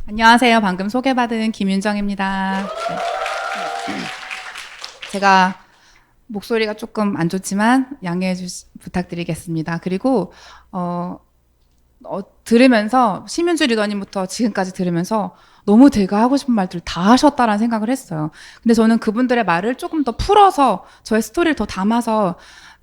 안녕하세요. 방금 소개받은 김윤정입니다. 네. 제가 목소리가 조금 안 좋지만 양해해 부탁드리겠습니다. 그리고 들으면서 심윤주 리더님부터 지금까지 들으면서 너무 제가 하고 싶은 말들을 다 하셨다라는 생각을 했어요. 근데 저는 그분들의 말을 조금 더 풀어서 저의 스토리를 더 담아서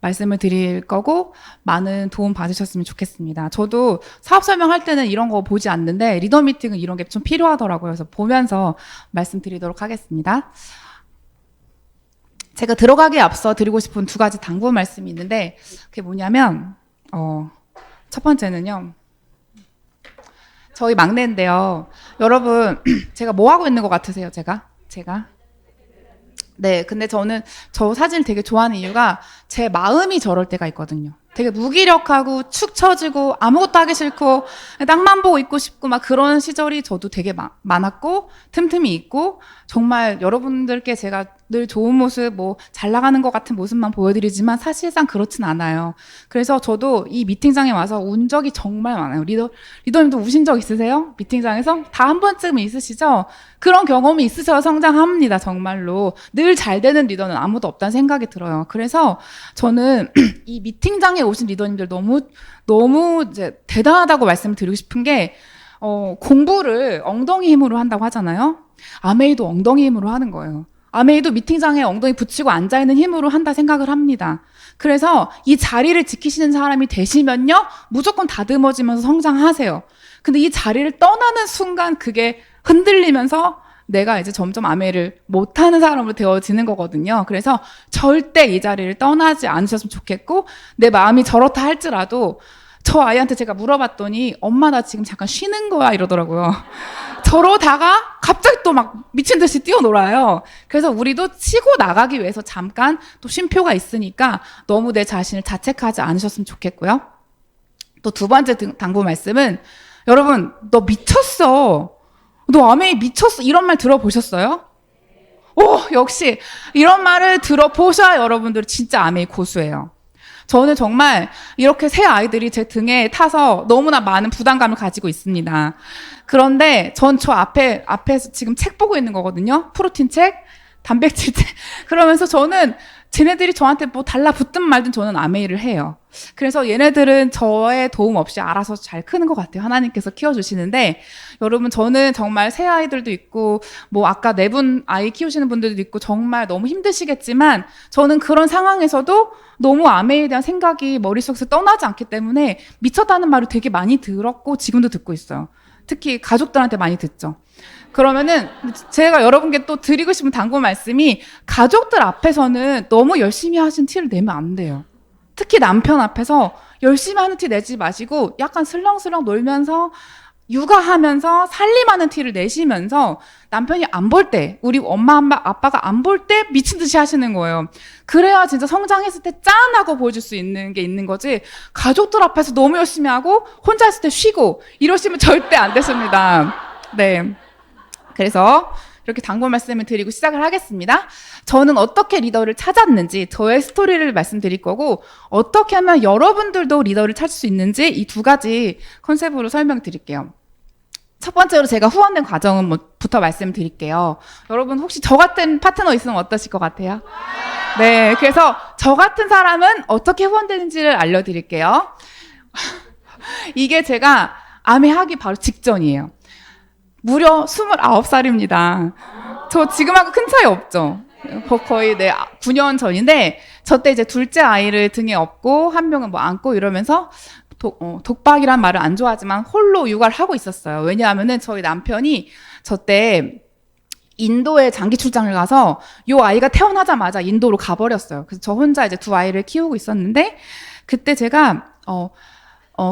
말씀을 드릴 거고 많은 도움 받으셨으면 좋겠습니다. 저도 사업 설명할 때는 이런 거 보지 않는데 리더 미팅은 이런 게 좀 필요하더라고요. 그래서 보면서 말씀드리도록 하겠습니다. 제가 들어가기에 앞서 드리고 싶은 두 가지 당부 말씀이 있는데 그게 뭐냐면 첫 번째는요. 저희 막내인데요. 여러분 제가 뭐 하고 있는 것 같으세요? 제가? 네, 근데 저는 저 사진을 되게 좋아하는 이유가 제 마음이 저럴 때가 있거든요. 되게 무기력하고 축 처지고 아무것도 하기 싫고 땅만 보고 있고 싶고 막 그런 시절이 저도 되게 많았고 틈틈이 있고 정말 여러분들께 제가 늘 좋은 모습 뭐 잘 나가는 것 같은 모습만 보여드리지만 사실상 그렇진 않아요. 그래서 저도 이 미팅장에 와서 운 적이 정말 많아요. 리더님도 우신 적 있으세요? 미팅장에서? 다 한 번쯤은 있으시죠? 그런 경험이 있으셔야 성장합니다. 정말로. 늘 잘 되는 리더는 아무도 없다는 생각이 들어요. 그래서 저는 이 미팅장에 오신 리더님들 너무 이제 대단하다고 말씀드리고 싶은 게 공부를 엉덩이 힘으로 한다고 하잖아요. 아메이도 엉덩이 힘으로 하는 거예요. 아메이도 미팅장에 엉덩이 붙이고 앉아있는 힘으로 한다 생각을 합니다. 그래서 이 자리를 지키시는 사람이 되시면요, 무조건 다듬어지면서 성장하세요. 근데 이 자리를 떠나는 순간 그게 흔들리면서 내가 이제 점점 아메이를 못하는 사람으로 되어지는 거거든요. 그래서 절대 이 자리를 떠나지 않으셨으면 좋겠고, 내 마음이 저렇다 할지라도 저 아이한테 제가 물어봤더니 엄마 나 지금 잠깐 쉬는 거야 이러더라고요. 저러다가 갑자기 또 막 미친 듯이 뛰어놀아요. 그래서 우리도 치고 나가기 위해서 잠깐 또 쉼표가 있으니까 너무 내 자신을 자책하지 않으셨으면 좋겠고요. 또 두 번째 당부 말씀은 여러분 너 미쳤어. 너 아메이 미쳤어. 이런 말 들어보셨어요? 오, 역시 이런 말을 들어보셔야 여러분들 진짜 아메이 고수예요. 저는 정말 이렇게 새 아이들이 제 등에 타서 너무나 많은 부담감을 가지고 있습니다. 그런데 전 저 앞에서 지금 책 보고 있는 거거든요. 프로틴 책, 단백질 책. 그러면서 저는 쟤네들이 저한테 뭐 달라붙든 말든 저는 아메이를 해요. 그래서 얘네들은 저의 도움 없이 알아서 잘 크는 것 같아요. 하나님께서 키워주시는데 여러분 저는 정말 새 아이들도 있고 뭐 아까 네 분 아이 키우시는 분들도 있고 정말 너무 힘드시겠지만 저는 그런 상황에서도 너무 아메이에 대한 생각이 머릿속에서 떠나지 않기 때문에 미쳤다는 말을 되게 많이 들었고 지금도 듣고 있어요. 특히 가족들한테 많이 듣죠. 그러면은 제가 여러분께 또 드리고 싶은 당부 말씀이 가족들 앞에서는 너무 열심히 하신 티를 내면 안 돼요. 특히 남편 앞에서 열심히 하는 티 내지 마시고 약간 슬렁슬렁 놀면서 육아하면서 살림하는 티를 내시면서 남편이 안 볼 때, 우리 엄마 아빠가 안 볼 때 미친 듯이 하시는 거예요. 그래야 진짜 성장했을 때 짠하고 보여줄 수 있는 게 있는 거지. 가족들 앞에서 너무 열심히 하고 혼자 있을 때 쉬고 이러시면 절대 안 됐습니다. 네. 그래서 이렇게 당부 말씀을 드리고 시작을 하겠습니다. 저는 어떻게 리더를 찾았는지 저의 스토리를 말씀드릴 거고 어떻게 하면 여러분들도 리더를 찾을 수 있는지 이 두 가지 컨셉으로 설명드릴게요. 첫 번째로 제가 후원된 과정부터 말씀드릴게요. 여러분 혹시 저 같은 파트너 있으면 어떠실 것 같아요? 네, 그래서 저 같은 사람은 어떻게 후원되는지를 알려드릴게요. 이게 제가 아메하기 바로 직전이에요. 무려 29살입니다. 저 지금하고 큰 차이 없죠? 거의 9년 전인데 저 때 이제 둘째 아이를 등에 업고 한 명은 뭐 안고 이러면서 독박이란 말을 안 좋아하지만 홀로 육아를 하고 있었어요. 왜냐하면은 저희 남편이 저 때 인도에 장기 출장을 가서 요 아이가 태어나자마자 인도로 가버렸어요. 그래서 저 혼자 이제 두 아이를 키우고 있었는데 그때 제가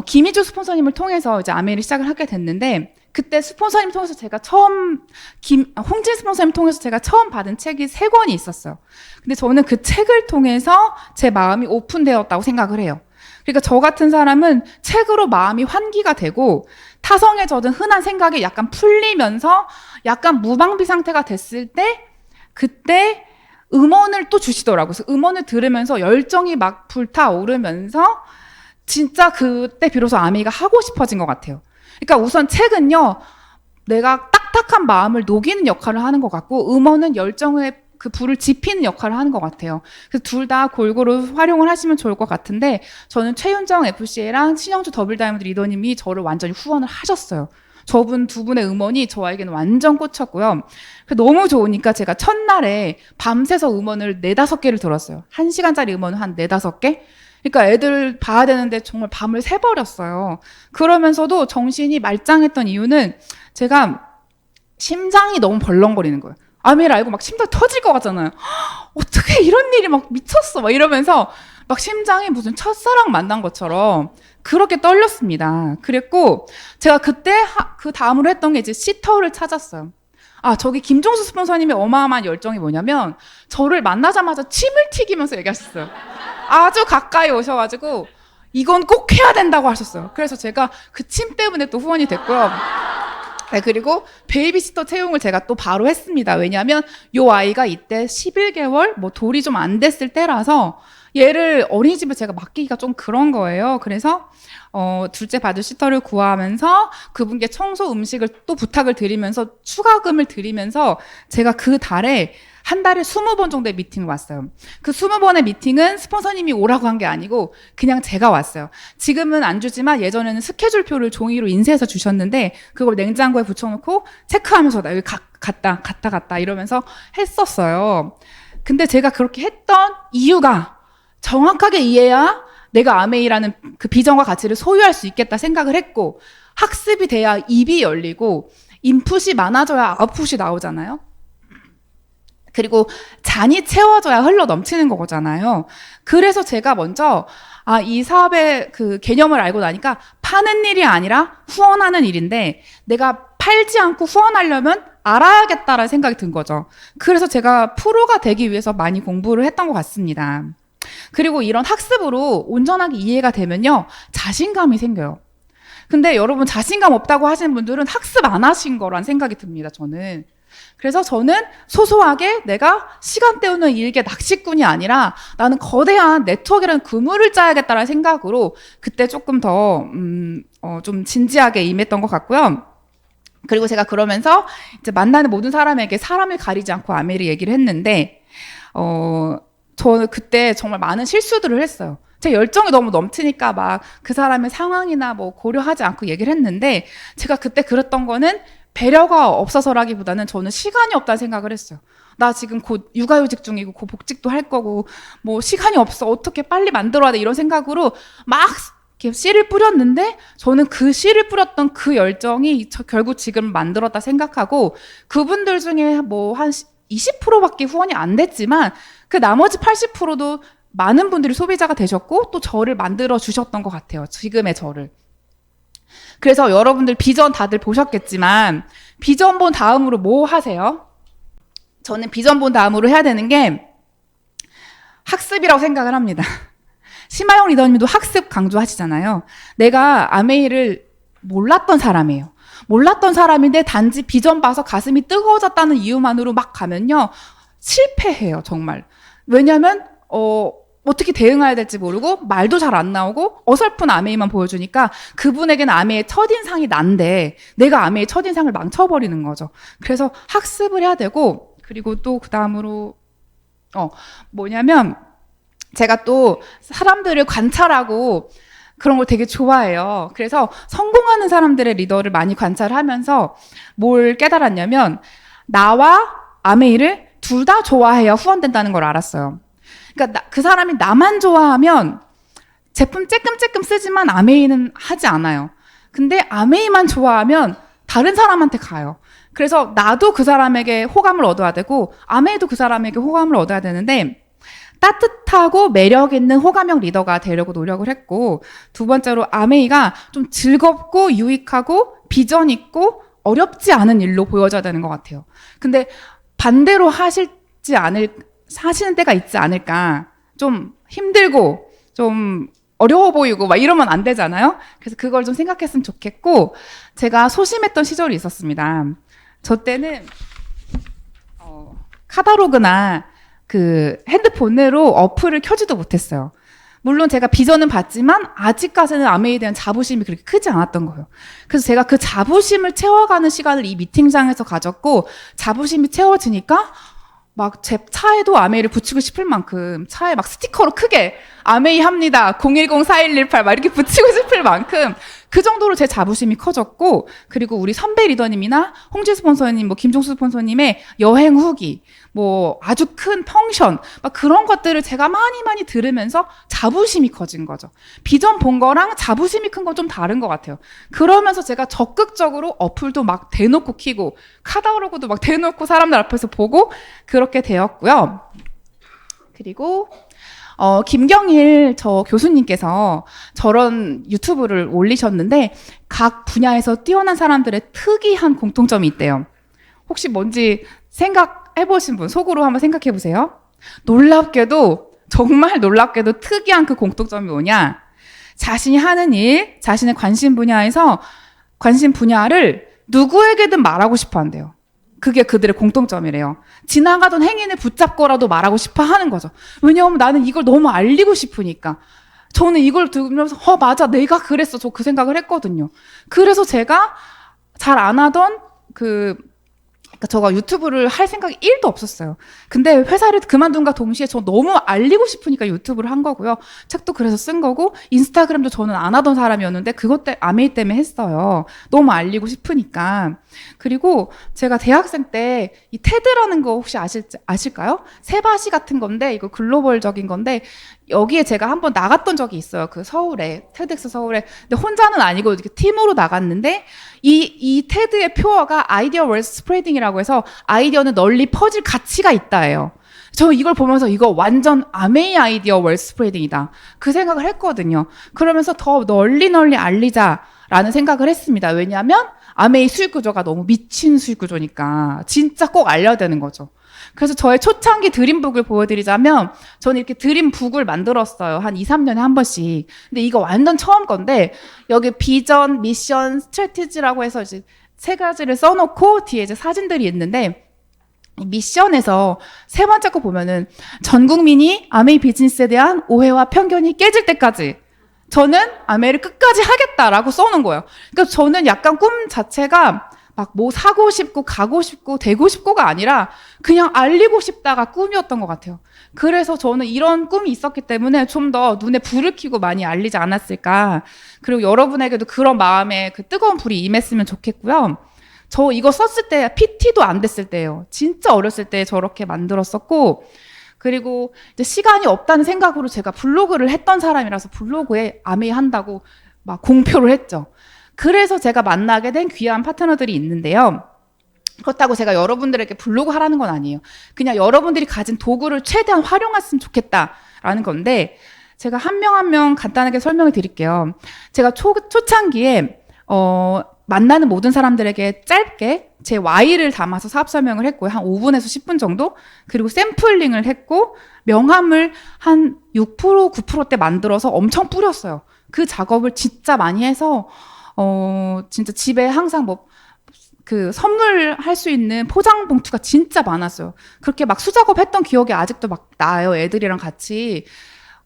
김희주 스폰서님을 통해서 이제 아메를 시작을 하게 됐는데 그때 스폰서님 통해서 제가 홍진 스폰서님 통해서 제가 처음 받은 책이 3권이 있었어요. 근데 저는 그 책을 통해서 제 마음이 오픈되었다고 생각을 해요. 그러니까 저 같은 사람은 책으로 마음이 환기가 되고 타성에 젖은 흔한 생각이 약간 풀리면서 약간 무방비 상태가 됐을 때 그때 음원을 또 주시더라고요. 그래서 음원을 들으면서 열정이 막 불타오르면서 진짜 그때 비로소 아메이가 하고 싶어진 것 같아요. 그러니까 우선 책은요, 내가 딱딱한 마음을 녹이는 역할을 하는 것 같고, 음원은 열정의 그 불을 지피는 역할을 하는 것 같아요. 그래서 둘 다 골고루 활용을 하시면 좋을 것 같은데, 저는 최윤정 FCA랑 신영주 더블 다이아몬드 리더님이 저를 완전히 후원을 하셨어요. 저분 두 분의 음원이 저에게는 완전 꽂혔고요. 너무 좋으니까 제가 첫날에 밤새서 음원을 4-5개를 들었어요. 1시간짜리 음원을 한 4-5개? 그러니까 애들 봐야 되는데 정말 밤을 새버렸어요. 그러면서도 정신이 말짱했던 이유는 제가 심장이 너무 벌렁거리는 거예요. 아메를 알고 막 심장 터질 것 같잖아요. 어떻게 이런 일이 막 미쳤어 막 이러면서 막 심장이 무슨 첫사랑 만난 것처럼 그렇게 떨렸습니다. 그랬고 제가 그때 그 다음으로 했던 게 이제 시터를 찾았어요. 아, 저기 김종수 스폰서님의 어마어마한 열정이 뭐냐면 저를 만나자마자 침을 튀기면서 얘기하셨어요. 아주 가까이 오셔가지고 이건 꼭 해야 된다고 하셨어요. 그래서 제가 그 침 때문에 또 후원이 됐고요. 네, 그리고 베이비시터 채용을 제가 또 바로 했습니다. 왜냐하면 요 아이가 이때 11개월, 뭐 돌이 좀 안 됐을 때라서 얘를 어린이집에 제가 맡기기가 좀 그런 거예요. 그래서 둘째 받을 시터를 구하면서 그분께 청소 음식을 또 부탁을 드리면서 추가금을 드리면서 제가 그 달에 한 달에 20번 정도의 미팅을 왔어요. 그 20번의 미팅은 스폰서님이 오라고 한 게 아니고 그냥 제가 왔어요. 지금은 안 주지만 예전에는 스케줄표를 종이로 인쇄해서 주셨는데 그걸 냉장고에 붙여놓고 체크하면서 나 여기 갔다 이러면서 했었어요. 근데 제가 그렇게 했던 이유가 정확하게 이해해야 내가 아메이라는 그 비전과 가치를 소유할 수 있겠다 생각을 했고, 학습이 돼야 입이 열리고 인풋이 많아져야 아웃풋이 나오잖아요. 그리고 잔이 채워져야 흘러 넘치는 거잖아요. 그래서 제가 먼저 이 사업의 그 개념을 알고 나니까 파는 일이 아니라 후원하는 일인데 내가 팔지 않고 후원하려면 알아야겠다라는 생각이 든 거죠. 그래서 제가 프로가 되기 위해서 많이 공부를 했던 것 같습니다. 그리고 이런 학습으로 온전하게 이해가 되면요, 자신감이 생겨요. 근데 여러분 자신감 없다고 하시는 분들은 학습 안 하신 거란 생각이 듭니다, 저는. 그래서 저는 소소하게 내가 시간 때우는 일개 낚시꾼이 아니라 나는 거대한 네트워크라는 그물을 짜야겠다는 생각으로 그때 조금 더 좀 진지하게 임했던 것 같고요. 그리고 제가 그러면서 이제 만나는 모든 사람에게 사람을 가리지 않고 아메리 얘기를 했는데 저는 그때 정말 많은 실수들을 했어요. 제 열정이 너무 넘치니까 막 그 사람의 상황이나 뭐 고려하지 않고 얘기를 했는데 제가 그때 그랬던 거는 배려가 없어서라기보다는 저는 시간이 없다는 생각을 했어요. 나 지금 곧 육아휴직 중이고 곧 복직도 할 거고 뭐 시간이 없어. 어떻게 빨리 만들어야 돼. 이런 생각으로 막 이렇게 씨를 뿌렸는데 저는 그 씨를 뿌렸던 그 열정이 결국 지금 만들었다 생각하고 그분들 중에 뭐 한 20%밖에 후원이 안 됐지만 그 나머지 80%도 많은 분들이 소비자가 되셨고 또 저를 만들어 주셨던 것 같아요. 지금의 저를. 그래서 여러분들 비전 다들 보셨겠지만 비전 본 다음으로 뭐 하세요? 저는 비전 본 다음으로 해야 되는 게 학습이라고 생각을 합니다. 심하영 리더님도 학습 강조하시잖아요. 내가 아메이를 몰랐던 사람이에요. 몰랐던 사람인데 단지 비전 봐서 가슴이 뜨거워졌다는 이유만으로 막 가면요. 실패해요, 정말. 왜냐면 어떻게 대응해야 될지 모르고 말도 잘 안 나오고 어설픈 아메이만 보여주니까 그분에게는 아메이의 첫인상이 난데 내가 아메이의 첫인상을 망쳐버리는 거죠. 그래서 학습을 해야 되고 그리고 또 그 다음으로 뭐냐면 제가 또 사람들을 관찰하고 그런 걸 되게 좋아해요. 그래서 성공하는 사람들의 리더를 많이 관찰하면서 뭘 깨달았냐면 나와 아메이를 둘 다 좋아해야 후원된다는 걸 알았어요. 그러니까 그 사람이 나만 좋아하면 제품 쬐끔쬐끔 쓰지만 아메이는 하지 않아요. 근데 아메이만 좋아하면 다른 사람한테 가요. 그래서 나도 그 사람에게 호감을 얻어야 되고 아메이도 그 사람에게 호감을 얻어야 되는데 따뜻하고 매력 있는 호감형 리더가 되려고 노력을 했고 두 번째로 아메이가 좀 즐겁고 유익하고 비전 있고 어렵지 않은 일로 보여져야 되는 것 같아요. 근데 반대로 하시는 때가 있지 않을까. 좀 힘들고 좀 어려워 보이고 막 이러면 안 되잖아요. 그래서 그걸 좀 생각했으면 좋겠고 제가 소심했던 시절이 있었습니다. 저 때는 카다로그나 그 핸드폰으로 어플을 켜지도 못했어요. 물론 제가 비전은 봤지만 아직까지는 아메이에 대한 자부심이 그렇게 크지 않았던 거예요. 그래서 제가 그 자부심을 채워가는 시간을 이 미팅장에서 가졌고, 자부심이 채워지니까 막 제 차에도 아메이를 붙이고 싶을 만큼, 차에 막 스티커로 크게 아메이 합니다 010-4118 막 이렇게 붙이고 싶을 만큼 그 정도로 제 자부심이 커졌고, 그리고 우리 선배 리더님이나 홍지 스폰서님, 뭐 김종수 스폰서님의 여행 후기, 뭐 아주 큰 펑션, 막 그런 것들을 제가 많이 들으면서 자부심이 커진 거죠. 비전 본 거랑 자부심이 큰 건 좀 다른 것 같아요. 그러면서 제가 적극적으로 어플도 막 대놓고 키고, 카talog도 막 대놓고 사람들 앞에서 보고 그렇게 되었고요. 그리고 김경일 저 교수님께서 저런 유튜브를 올리셨는데, 각 분야에서 뛰어난 사람들의 특이한 공통점이 있대요. 혹시 뭔지 생각해보신 분, 속으로 한번 생각해보세요. 놀랍게도, 정말 놀랍게도 특이한 그 공통점이 뭐냐? 자신이 하는 일, 자신의 관심 분야에서 관심 분야를 누구에게든 말하고 싶어 한대요. 그게 그들의 공통점이래요. 지나가던 행인을 붙잡고라도 말하고 싶어 하는 거죠. 왜냐하면 나는 이걸 너무 알리고 싶으니까. 저는 이걸 들으면서 맞아, 내가 그랬어. 저 그 생각을 했거든요. 그래서 제가 잘 안 하던 그러니까 제가 유튜브를 할 생각이 1도 없었어요. 근데 회사를 그만둔과 동시에 저 너무 알리고 싶으니까 유튜브를 한 거고요. 책도 그래서 쓴 거고, 인스타그램도 저는 안 하던 사람이었는데 그것 때문에, 아메이 때문에 했어요. 너무 알리고 싶으니까. 그리고 제가 대학생 때 이 테드라는 거 혹시 아실까요? 세바시 같은 건데, 이거 글로벌적인 건데, 여기에 제가 한번 나갔던 적이 있어요. 그 서울에, 테드엑스 서울에. 근데 혼자는 아니고 이렇게 팀으로 나갔는데, 이 테드의 표어가 아이디어 월드 스프레딩이라고 해서 아이디어는 널리 퍼질 가치가 있다예요. 저 이걸 보면서 이거 완전 아메이 아이디어 월드 스프레딩이다, 그 생각을 했거든요. 그러면서 더 널리 알리자라는 생각을 했습니다. 왜냐하면 아메이 수익 구조가 너무 미친 수익 구조니까 진짜 꼭 알려야 되는 거죠. 그래서 저의 초창기 드림북을 보여드리자면, 저는 이렇게 드림북을 만들었어요. 한 2, 3년에 한 번씩. 근데 이거 완전 처음 건데, 여기 비전, 미션, 스트래티지라고 해서 이제 3가지를 써놓고 뒤에 이제 사진들이 있는데, 미션에서 3번째 거 보면은 전 국민이 아메이 비즈니스에 대한 오해와 편견이 깨질 때까지 저는 아메이를 끝까지 하겠다라고 써놓은 거예요. 그러니까 저는 약간 꿈 자체가 막 뭐 사고 싶고 가고 싶고 되고 싶고가 아니라 그냥 알리고 싶다가 꿈이었던 것 같아요. 그래서 저는 이런 꿈이 있었기 때문에 좀 더 눈에 불을 켜고 많이 알리지 않았을까. 그리고 여러분에게도 그런 마음에 그 뜨거운 불이 임했으면 좋겠고요. 저 이거 썼을 때 PT도 안 됐을 때예요. 진짜 어렸을 때 저렇게 만들었었고, 그리고 이제 시간이 없다는 생각으로 제가 블로그를 했던 사람이라서 블로그에 아메이 한다고 막 공표를 했죠. 그래서 제가 만나게 된 귀한 파트너들이 있는데요. 그렇다고 제가 여러분들에게 블로그 하라는 건 아니에요. 그냥 여러분들이 가진 도구를 최대한 활용했으면 좋겠다라는 건데, 제가 한 명 한 명 간단하게 설명을 드릴게요. 제가 초창기에 만나는 모든 사람들에게 짧게 제 Y를 담아서 사업 설명을 했고요. 한 5분에서 10분 정도. 그리고 샘플링을 했고, 명함을 한 6%, 9%대 만들어서 엄청 뿌렸어요. 그 작업을 진짜 많이 해서 진짜 집에 항상 그 선물할 수 있는 포장 봉투가 진짜 많았어요. 그렇게 막 수작업했던 기억이 아직도 막 나요, 애들이랑 같이.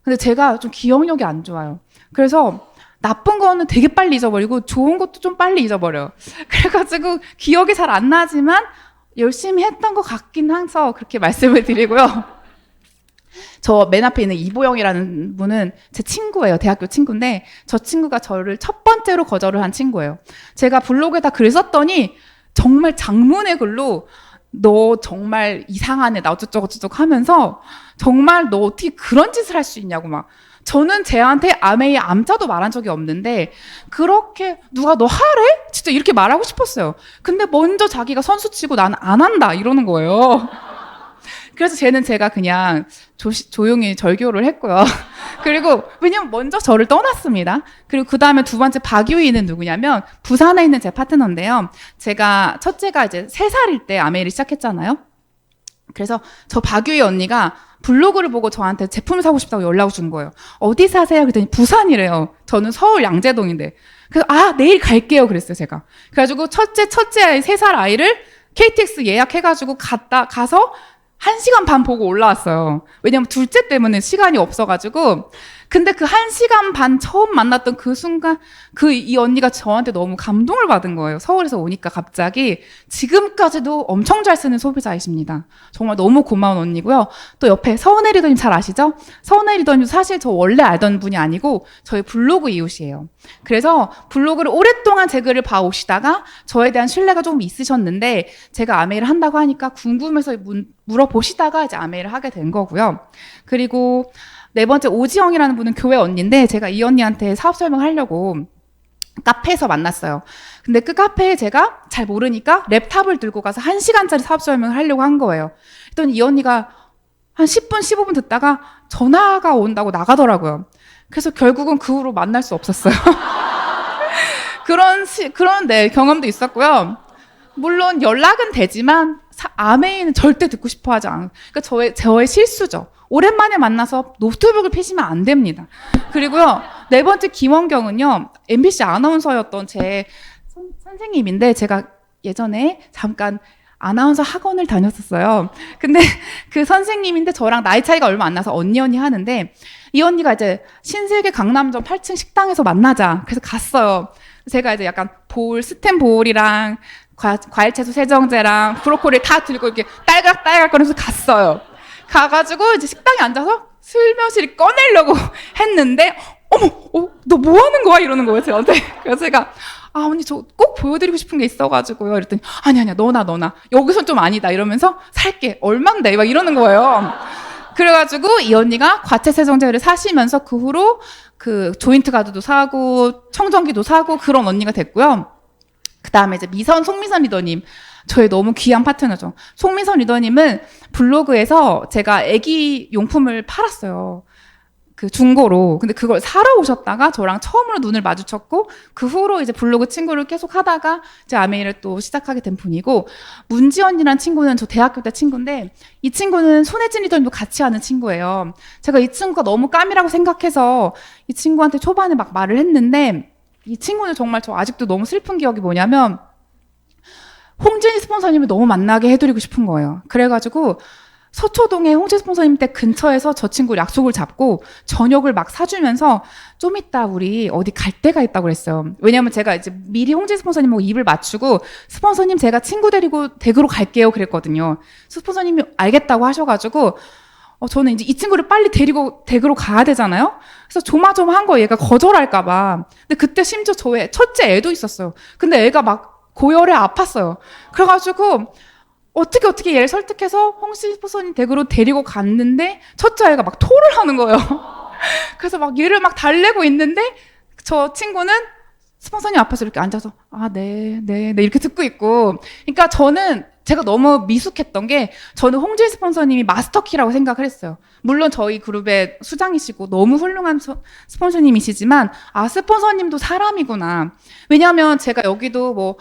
근데 제가 좀 기억력이 안 좋아요. 그래서 나쁜 거는 되게 빨리 잊어버리고 좋은 것도 좀 빨리 잊어버려요. 그래가지고 기억이 잘 안 나지만 열심히 했던 것 같긴 해서 그렇게 말씀을 드리고요. 저 맨 앞에 있는 이보영이라는 분은 제 친구예요. 대학교 친구인데, 저 친구가 저를 첫 번째로 거절을 한 친구예요. 제가 블로그에다 글 썼더니 정말 장문의 글로 너 정말 이상한 애다 어쩌고저쩌고 하면서, 정말 너 어떻게 그런 짓을 할 수 있냐고 막. 저는 쟤한테 아메이 암자도 말한 적이 없는데 그렇게 누가 너 하래? 진짜 이렇게 말하고 싶었어요. 근데 먼저 자기가 선수 치고 나는 안 한다 이러는 거예요. 그래서 쟤는 제가 그냥 조용히 절교를 했고요. 그리고 왜냐면 먼저 저를 떠났습니다. 그리고 그 다음에 두 번째 박유희는 누구냐면 부산에 있는 제 파트너인데요. 제가 첫째가 이제 3살일 때 아메이를 시작했잖아요. 그래서 저 박유희 언니가 블로그를 보고 저한테 제품을 사고 싶다고 연락을 준 거예요. 어디 사세요? 그랬더니 부산이래요. 저는 서울 양재동인데. 그래서 내일 갈게요. 그랬어요, 제가. 그래가지고 첫째 3살 아이를 KTX 예약해가지고 가서 1시간 반 보고 올라왔어요. 왜냐면 둘째 때문에 시간이 없어가지고. 근데 그 1시간 반 처음 만났던 그 순간 이 언니가 저한테 너무 감동을 받은 거예요. 서울에서 오니까 갑자기. 지금까지도 엄청 잘 쓰는 소비자이십니다. 정말 너무 고마운 언니고요. 또 옆에 서은혜 리더님 잘 아시죠? 서은혜 리더님 사실 저 원래 알던 분이 아니고 저희 블로그 이웃이에요. 그래서 블로그를 오랫동안 제 글을 봐오시다가 저에 대한 신뢰가 조금 있으셨는데 제가 아메이를 한다고 하니까 궁금해서 물어보시다가 이제 아메이를 하게 된 거고요. 그리고 네 번째 오지영이라는 분은 교회 언니인데 제가 이 언니한테 사업 설명하려고 카페에서 만났어요. 근데 그 카페에 제가 잘 모르니까 랩탑을 들고 가서 1시간짜리 사업 설명을 하려고 한 거예요. 그랬더니 이 언니가 한 10분, 15분 듣다가 전화가 온다고 나가더라고요. 그래서 결국은 그 후로 만날 수 없었어요. 그런 경험도 있었고요. 물론 연락은 되지만 아메이는 절대 듣고 싶어 하지 않아요. 그러니까 저의 실수죠. 오랜만에 만나서 노트북을 피시면 안 됩니다. 그리고요, 네 번째 김원경은요, MBC 아나운서였던 제 선생님인데 제가 예전에 잠깐 아나운서 학원을 다녔었어요. 근데 그 선생님인데 저랑 나이 차이가 얼마 안 나서 언니 하는데 이 언니가 이제 신세계 강남점 8층 식당에서 만나자. 그래서 갔어요. 제가 이제 약간 스텐 보울이랑 과일 채소 세정제랑 브로콜리 다 들고 이렇게 딸깍딸깍 거리면서 갔어요. 가가지고 이제 식당에 앉아서 슬며시 꺼내려고 했는데 너 뭐 하는 거야? 이러는 거예요, 저한테. 그래서 제가 언니 저 꼭 보여드리고 싶은 게 있어가지고요. 이랬더니 아니야 너나 여기선 좀 아니다 이러면서 살게 얼만데 막 이러는 거예요. 그래가지고 이 언니가 과채 세정제를 사시면서 그 후로 그 조인트 가드도 사고 청정기도 사고 그런 언니가 됐고요. 그 다음에 이제 송미선 리더님. 저의 너무 귀한 파트너죠. 송미선 리더님은 블로그에서 제가 아기 용품을 팔았어요. 그 중고로. 근데 그걸 사러 오셨다가 저랑 처음으로 눈을 마주쳤고 그 후로 이제 블로그 친구를 계속 하다가 제 아메이를 또 시작하게 된 분이고, 문지연이라는 친구는 저 대학교 때 친구인데 이 친구는 손혜진 리더님도 같이 하는 친구예요. 제가 이 친구가 너무 까미라고 생각해서 이 친구한테 초반에 막 말을 했는데 이 친구는 정말 저 아직도 너무 슬픈 기억이 뭐냐면 홍진희 스폰서님을 너무 만나게 해드리고 싶은 거예요. 그래가지고 서초동에 홍진희 스폰서님 댁 근처에서 저 친구 약속을 잡고 저녁을 막 사주면서 좀 이따 우리 어디 갈 데가 있다고 그랬어요. 왜냐면 제가 이제 미리 홍진희 스폰서님하고 입을 맞추고 스폰서님 제가 친구 데리고 댁으로 갈게요 그랬거든요. 스폰서님이 알겠다고 하셔가지고 저는 이제 이 친구를 빨리 데리고 댁으로 가야 되잖아요. 그래서 조마조마한 거 얘가 거절할까봐. 근데 그때 심지어 저의 첫째 애도 있었어요. 근데 애가 막 고열에 아팠어요. 그래가지고 어떻게 얘를 설득해서 홍씨 스폰서님 댁으로 데리고 갔는데 첫째 아이가 막 토를 하는 거예요. 그래서 막 얘를 막 달래고 있는데 저 친구는 스폰서님 앞에서 이렇게 앉아서 네 이렇게 듣고 있고. 그러니까 제가 너무 미숙했던 게 저는 홍진 스폰서님이 마스터키라고 생각을 했어요. 물론 저희 그룹의 수장이시고 너무 훌륭한 스폰서님이시지만 스폰서님도 사람이구나. 왜냐하면 제가 여기도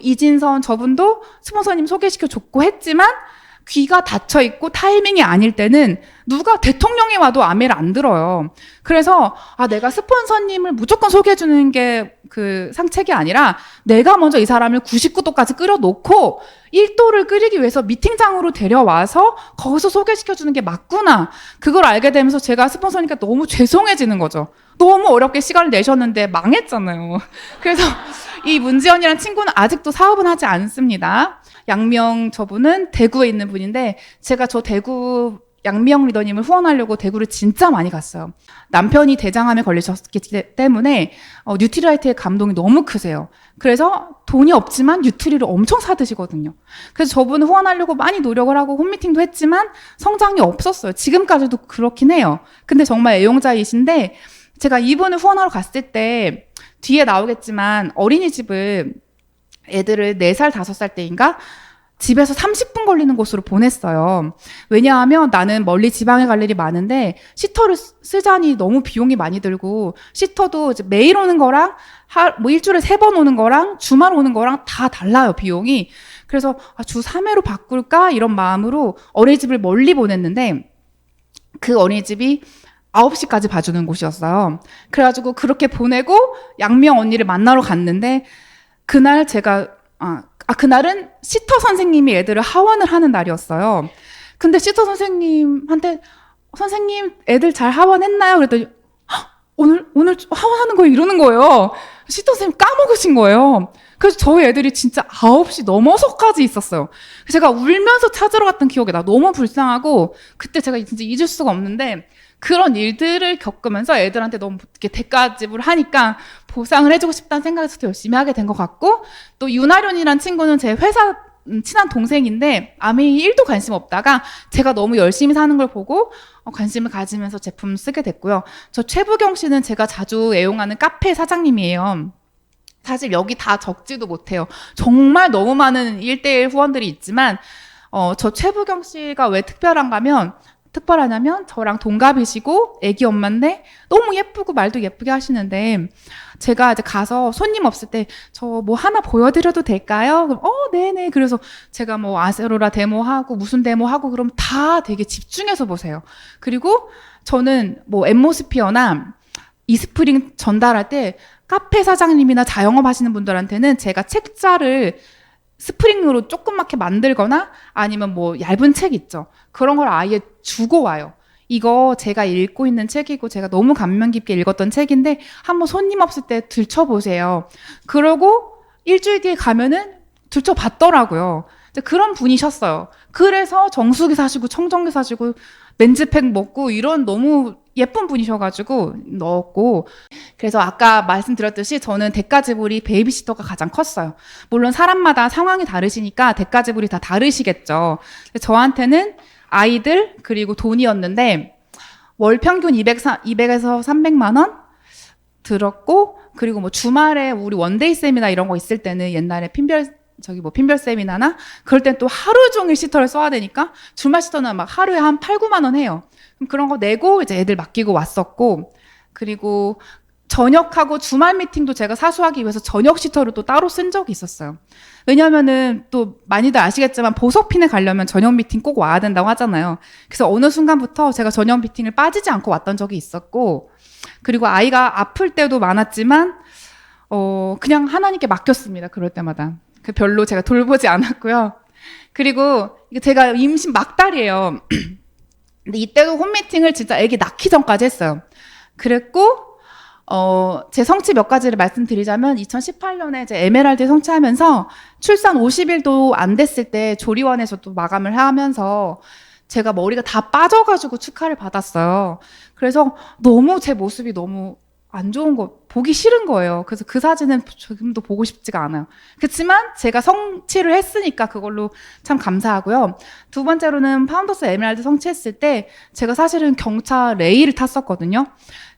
이진선 저분도 스폰서님 소개시켜 줬고 했지만 귀가 닫혀 있고 타이밍이 아닐 때는 누가 대통령이 와도 아메를 안 들어요. 그래서 내가 스폰서님을 무조건 소개해 주는 게 그 상책이 아니라 내가 먼저 이 사람을 99도까지 끓여놓고 1도를 끓이기 위해서 미팅장으로 데려와서 거기서 소개시켜 주는 게 맞구나. 그걸 알게 되면서 제가 스폰서니까 너무 죄송해지는 거죠. 너무 어렵게 시간을 내셨는데 망했잖아요. 그래서 이 문지연이라는 친구는 아직도 사업은 하지 않습니다. 양명 저분은 대구에 있는 분인데 제가 저 대구 양명 리더님을 후원하려고 대구를 진짜 많이 갔어요. 남편이 대장암에 걸리셨기 때문에 뉴트리라이트의 감동이 너무 크세요. 그래서 돈이 없지만 뉴트리를 엄청 사드시거든요. 그래서 저분을 후원하려고 많이 노력을 하고 홈미팅도 했지만 성장이 없었어요. 지금까지도 그렇긴 해요. 근데 정말 애용자이신데 제가 이분을 후원하러 갔을 때 뒤에 나오겠지만 어린이집을 애들을 4살, 5살 때인가 집에서 30분 걸리는 곳으로 보냈어요. 왜냐하면 나는 멀리 지방에 갈 일이 많은데 시터를 쓰자니 너무 비용이 많이 들고 시터도 이제 매일 오는 거랑 일주일에 3번 오는 거랑 주말 오는 거랑 다 달라요, 비용이. 그래서 주 3회로 바꿀까 이런 마음으로 어린이집을 멀리 보냈는데 그 어린이집이 9시까지 봐주는 곳이었어요. 그래가지고 그렇게 보내고 양명 언니를 만나러 갔는데 그날 제가 그날은 시터 선생님이 애들을 하원을 하는 날이었어요. 근데 시터 선생님한테 선생님 애들 잘 하원했나요? 그랬더니 오늘 하원하는 거예요? 이러는 거예요. 시터 선생님 까먹으신 거예요. 그래서 저희 애들이 진짜 9시 넘어서까지 있었어요. 제가 울면서 찾으러 갔던 기억이 나. 너무 불쌍하고, 그때 제가 진짜 잊을 수가 없는데, 그런 일들을 겪으면서 애들한테 너무 이렇게 대가 지불을 하니까 보상을 해주고 싶다는 생각에서 더 열심히 하게 된 것 같고, 또 윤아련이란 친구는 제 회사 친한 동생인데 아메이 1도 관심 없다가 제가 너무 열심히 사는 걸 보고 관심을 가지면서 제품을 쓰게 됐고요. 저 최부경 씨는 제가 자주 애용하는 카페 사장님이에요. 사실 여기 다 적지도 못해요. 정말 너무 많은 1대1 후원들이 있지만 저 최부경 씨가 왜 특별하냐면 저랑 동갑이시고 애기 엄마인데 너무 예쁘고 말도 예쁘게 하시는데 제가 이제 가서 손님 없을 때 저 뭐 하나 보여드려도 될까요? 그럼 네네. 그래서 제가 뭐 아세로라 데모하고 무슨 데모하고 그럼 다 되게 집중해서 보세요. 그리고 저는 뭐 엠모스피어나 이스프링 전달할 때 카페 사장님이나 자영업 하시는 분들한테는 제가 책자를 스프링으로 조그맣게 만들거나 아니면 뭐 얇은 책 있죠. 그런 걸 아예 주고 와요. 이거 제가 읽고 있는 책이고 제가 너무 감명 깊게 읽었던 책인데 한번 손님 없을 때 들춰보세요. 그러고 일주일 뒤에 가면은 들춰봤더라고요. 그런 분이셨어요. 그래서 정수기 사시고 청정기 사시고 렌즈팩 먹고 이런 너무 예쁜 분이셔가지고 넣었고, 그래서 아까 말씀드렸듯이 저는 대가지불이 베이비시터가 가장 컸어요. 물론 사람마다 상황이 다르시니까 대가지불이 다 다르시겠죠. 저한테는 아이들 그리고 돈이었는데 월 평균 200에서 300만 원 들었고, 그리고 뭐 주말에 우리 원데이 세미나 이런 거 있을 때는 옛날에 핀별 세미나나 그럴 땐 또 하루 종일 시터를 써야 되니까 주말 시터는 막 하루에 한 8, 9만 원 해요. 그럼 그런 거 내고 이제 애들 맡기고 왔었고, 그리고 저녁하고 주말 미팅도 제가 사수하기 위해서 저녁 시터를 또 따로 쓴 적이 있었어요. 왜냐면은 또 많이들 아시겠지만 보석핀에 가려면 저녁 미팅 꼭 와야 된다고 하잖아요. 그래서 어느 순간부터 제가 저녁 미팅을 빠지지 않고 왔던 적이 있었고, 그리고 아이가 아플 때도 많았지만 그냥 하나님께 맡겼습니다. 그럴 때마다. 별로 제가 돌보지 않았고요. 그리고 제가 임신 막달이에요. 근데 이때도 홈미팅을 진짜 아기 낳기 전까지 했어요. 그랬고 제 성취 몇 가지를 말씀드리자면 2018년에 제 에메랄드 성취하면서 출산 50일도 안 됐을 때 조리원에서 또 마감을 하면서 제가 머리가 다 빠져가지고 축하를 받았어요. 그래서 너무 제 모습이 너무 안 좋은 거, 보기 싫은 거예요. 그래서 그 사진은 지금도 보고 싶지가 않아요. 그렇지만 제가 성취를 했으니까 그걸로 참 감사하고요. 두 번째로는 파운더스 에메랄드 성취했을 때 제가 사실은 경차 레이를 탔었거든요.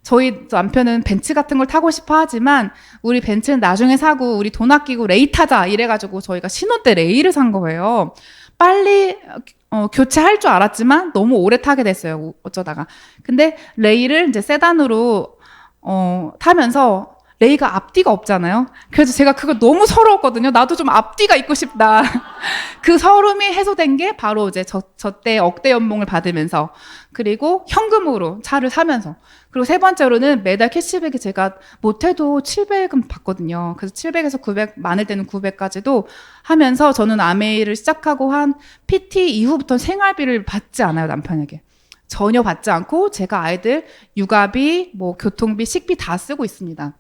저희 남편은 벤츠 같은 걸 타고 싶어 하지만 우리 벤츠는 나중에 사고 우리 돈 아끼고 레이 타자 이래가지고 저희가 신혼 때 레이를 산 거예요. 빨리 교체할 줄 알았지만 너무 오래 타게 됐어요. 어쩌다가. 근데 레이를 이제 세단으로 타면서 레이가 앞뒤가 없잖아요. 그래서 제가 그거 너무 서러웠거든요. 나도 좀 앞뒤가 있고 싶다. 그 서름이 해소된 게 바로 이제 저 때 억대 연봉을 받으면서, 그리고 현금으로 차를 사면서, 그리고 세 번째로는 매달 캐시백이 제가 못해도 700은 받거든요. 그래서 700에서 900, 많을 때는 900까지도 하면서 저는 아메이를 시작하고 한 PT 이후부터는 생활비를 받지 않아요, 남편에게. 전혀 받지 않고 제가 아이들 육아비, 뭐 교통비, 식비 다 쓰고 있습니다.